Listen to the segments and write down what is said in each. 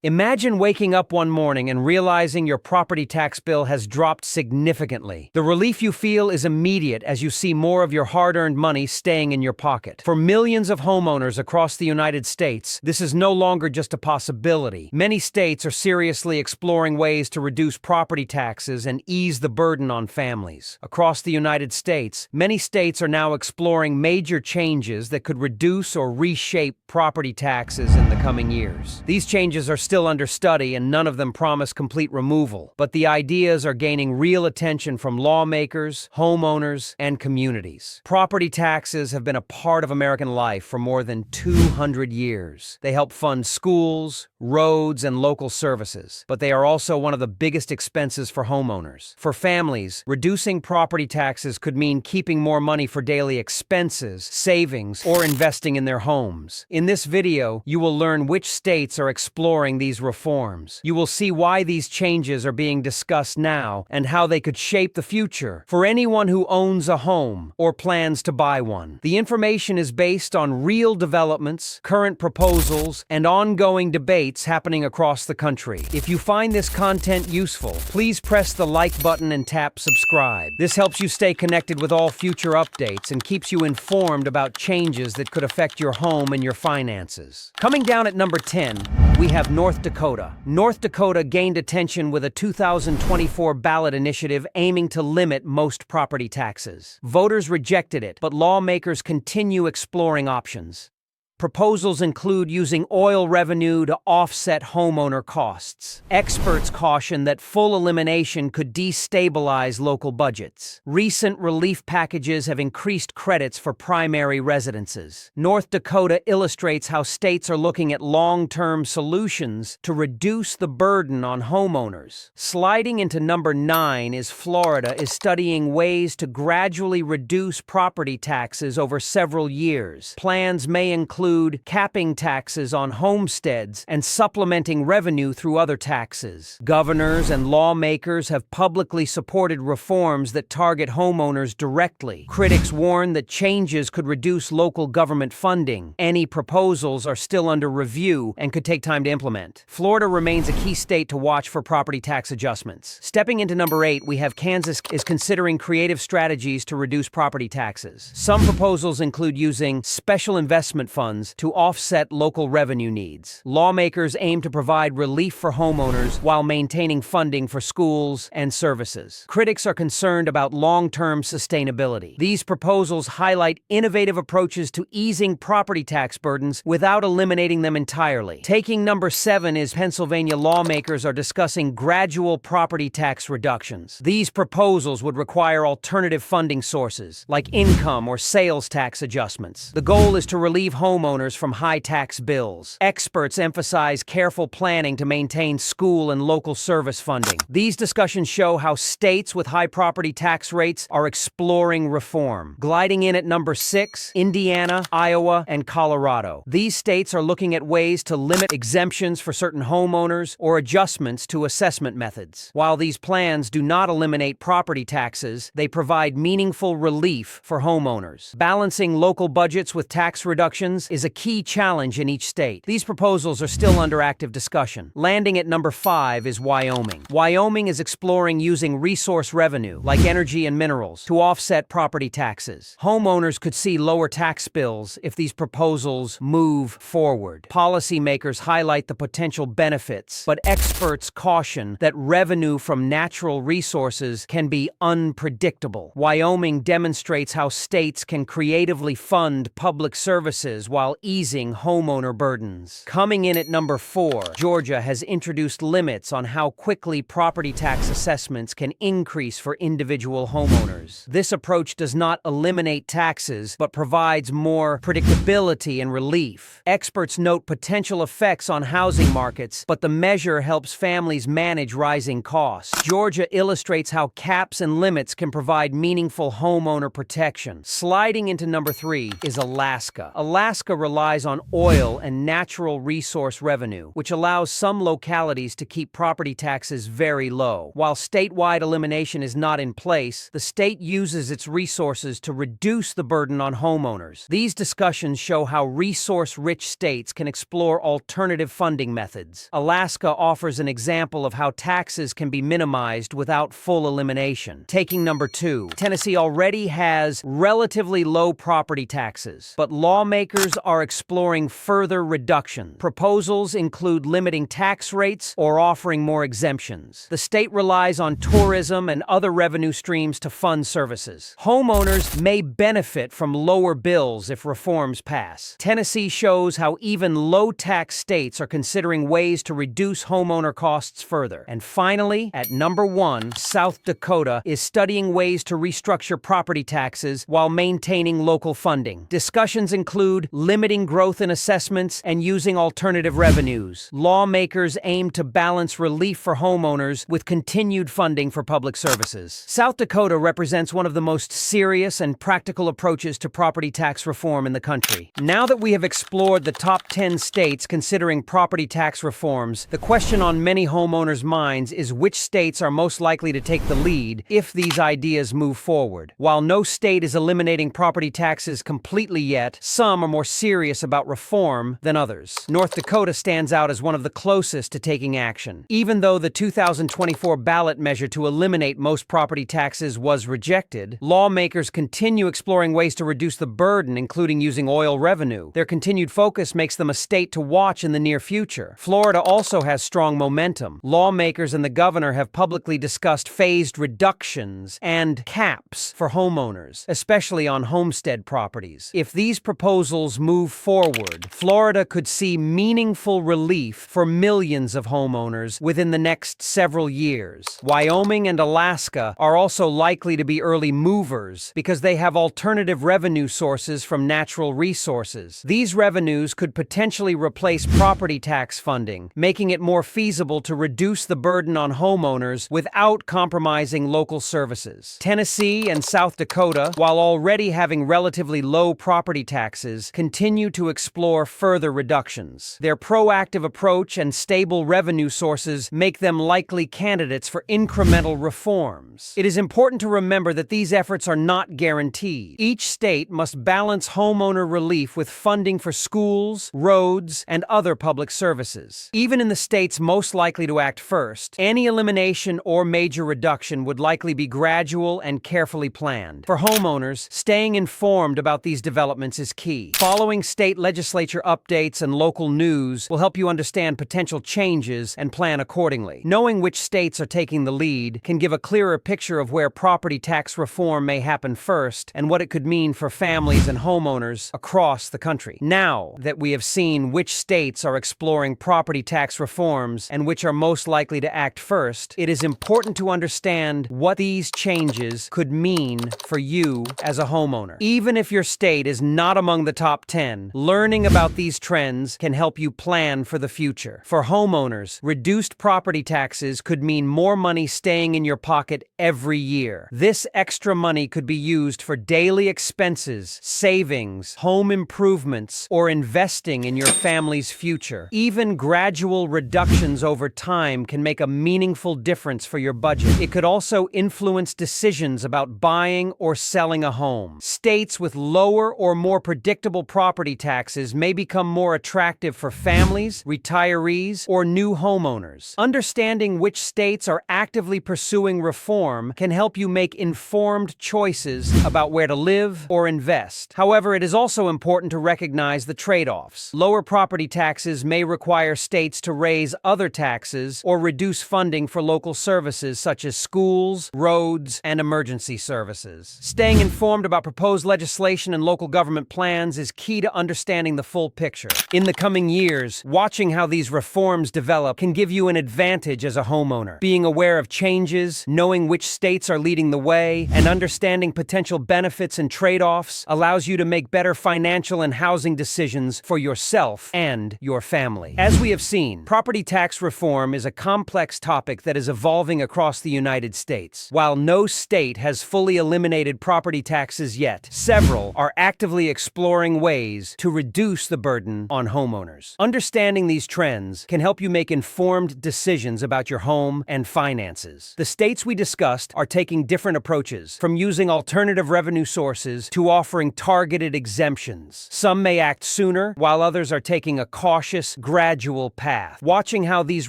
Imagine waking up one morning and realizing your property tax bill has dropped significantly. The relief you feel is immediate as you see more of your hard-earned money staying in your pocket. For millions of homeowners across the United States, this is no longer just a possibility. Many states are seriously exploring ways to reduce property taxes and ease the burden on families. Across the United States, many states are now exploring major changes that could reduce or reshape property taxes in the coming years. These changes are still under study and none of them promise complete removal, but the ideas are gaining real attention from lawmakers, homeowners, and communities. Property taxes have been a part of American life for more than 200 years. They help fund schools, roads, and local services, but they are also one of the biggest expenses for homeowners. For families, reducing property taxes could mean keeping more money for daily expenses, savings, or investing in their homes. In this video, you will learn which states are exploring these reforms. You will see why these changes are being discussed now and how they could shape the future for anyone who owns a home or plans to buy one. The information is based on real developments, current proposals, and ongoing debates happening across the country. If you find this content useful, please press the like button and tap subscribe. This helps you stay connected with all future updates and keeps you informed about changes that could affect your home and your finances. Coming down at number 10, we have North Dakota. North Dakota gained attention with a 2024 ballot initiative aiming to limit most property taxes. Voters rejected it, but lawmakers continue exploring options. Proposals include using oil revenue to offset homeowner costs. Experts caution that full elimination could destabilize local budgets. Recent relief packages have increased credits for primary residences. North Dakota illustrates how states are looking at long-term solutions to reduce the burden on homeowners. Sliding into number 9 is Florida is studying ways to gradually reduce property taxes over several years. Plans may include capping taxes on homesteads and supplementing revenue through other taxes. Governors and lawmakers have publicly supported reforms that target homeowners directly. Critics warn that changes could reduce local government funding. Any proposals are still under review and could take time to implement. Florida remains a key state to watch for property tax adjustments. Stepping into number 8, we have Kansas is considering creative strategies to reduce property taxes. Some proposals include using special investment funds to offset local revenue needs. Lawmakers aim to provide relief for homeowners while maintaining funding for schools and services. Critics are concerned about long-term sustainability. These proposals highlight innovative approaches to easing property tax burdens without eliminating them entirely. Taking number 7 is Pennsylvania lawmakers are discussing gradual property tax reductions. These proposals would require alternative funding sources, like income or sales tax adjustments. The goal is to relieve homeowners from high tax bills. Experts emphasize careful planning to maintain school and local service funding. These discussions show how states with high property tax rates are exploring reform. Gliding in at number 6, Indiana, Iowa, and Colorado. These states are looking at ways to limit exemptions for certain homeowners or adjustments to assessment methods. While these plans do not eliminate property taxes, they provide meaningful relief for homeowners. Balancing local budgets with tax reductions is a key challenge in each state. These proposals are still under active discussion. Landing at number 5 is Wyoming. Wyoming is exploring using resource revenue, like energy and minerals, to offset property taxes. Homeowners could see lower tax bills if these proposals move forward. Policymakers highlight the potential benefits, but experts caution that revenue from natural resources can be unpredictable. Wyoming demonstrates how states can creatively fund public services while easing homeowner burdens. Coming in at number 4, Georgia has introduced limits on how quickly property tax assessments can increase for individual homeowners. This approach does not eliminate taxes, but provides more predictability and relief. Experts note potential effects on housing markets, but the measure helps families manage rising costs. Georgia illustrates how caps and limits can provide meaningful homeowner protection. Sliding into number 3 is Alaska. Alaska Alaska relies on oil and natural resource revenue, which allows some localities to keep property taxes very low. While statewide elimination is not in place, the state uses its resources to reduce the burden on homeowners. These discussions show how resource-rich states can explore alternative funding methods. Alaska offers an example of how taxes can be minimized without full elimination. Taking number 2, Tennessee already has relatively low property taxes, but lawmakers are exploring further reductions. Proposals include limiting tax rates or offering more exemptions. The state relies on tourism and other revenue streams to fund services. Homeowners may benefit from lower bills if reforms pass. Tennessee shows how even low-tax states are considering ways to reduce homeowner costs further. And finally, at number 1, South Dakota is studying ways to restructure property taxes while maintaining local funding. Discussions include limiting growth in assessments and using alternative revenues. Lawmakers aim to balance relief for homeowners with continued funding for public services. South Dakota represents one of the most serious and practical approaches to property tax reform in the country. Now that we have explored the top 10 states considering property tax reforms, the question on many homeowners' minds is which states are most likely to take the lead if these ideas move forward. While no state is eliminating property taxes completely yet, some are more serious about reform than others. North Dakota stands out as one of the closest to taking action. Even though the 2024 ballot measure to eliminate most property taxes was rejected, lawmakers continue exploring ways to reduce the burden, including using oil revenue. Their continued focus makes them a state to watch in the near future. Florida also has strong momentum. Lawmakers and the governor have publicly discussed phased reductions and caps for homeowners, especially on homestead properties. If these proposals move forward, Florida could see meaningful relief for millions of homeowners within the next several years. Wyoming and Alaska are also likely to be early movers because they have alternative revenue sources from natural resources. These revenues could potentially replace property tax funding, making it more feasible to reduce the burden on homeowners without compromising local services. Tennessee and South Dakota, while already having relatively low property taxes, continue to explore further reductions. Their proactive approach and stable revenue sources make them likely candidates for incremental reforms. It is important to remember that these efforts are not guaranteed. Each state must balance homeowner relief with funding for schools, roads, and other public services. Even in the states most likely to act first, any elimination or major reduction would likely be gradual and carefully planned. For homeowners, staying informed about these developments is key. Following state legislature updates and local news will help you understand potential changes and plan accordingly. Knowing which states are taking the lead can give a clearer picture of where property tax reform may happen first and what it could mean for families and homeowners across the country. Now that we have seen which states are exploring property tax reforms and which are most likely to act first, it is important to understand what these changes could mean for you as a homeowner. Even if your state is not among the top 10, learning about these trends can help you plan for the future. For homeowners, reduced property taxes could mean more money staying in your pocket every year. This extra money could be used for daily expenses, savings, home improvements, or investing in your family's future. Even gradual reductions over time can make a meaningful difference for your budget. It could also influence decisions about buying or selling a home. States with lower or more predictable property taxes may become more attractive for families, retirees, or new homeowners. Understanding which states are actively pursuing reform can help you make informed choices about where to live or invest. However, it is also important to recognize the trade-offs. Lower property taxes may require states to raise other taxes or reduce funding for local services such as schools, roads, and emergency services. Staying informed about proposed legislation and local government plans is key to understanding the full picture. In the coming years, watching how these reforms develop can give you an advantage as a homeowner. Being aware of changes, knowing which states are leading the way, and understanding potential benefits and trade-offs allows you to make better financial and housing decisions for yourself and your family. As we have seen, property tax reform is a complex topic that is evolving across the United States. While no state has fully eliminated property taxes yet, several are actively exploring ways ways to reduce the burden on homeowners. Understanding these trends can help you make informed decisions about your home and finances. The states we discussed are taking different approaches, from using alternative revenue sources to offering targeted exemptions. Some may act sooner, while others are taking a cautious, gradual path. Watching how these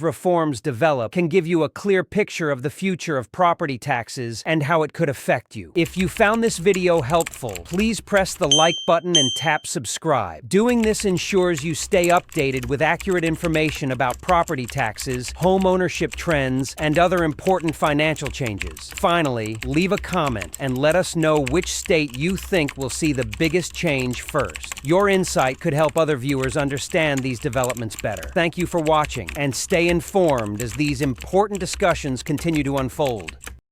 reforms develop can give you a clear picture of the future of property taxes and how it could affect you. If you found this video helpful, please press the like button and tap subscribe. Doing this ensures you stay updated with accurate information about property taxes, home ownership trends, and other important financial changes. Finally, leave a comment and let us know which state you think will see the biggest change first. Your insight could help other viewers understand these developments better. Thank you for watching, and stay informed as these important discussions continue to unfold.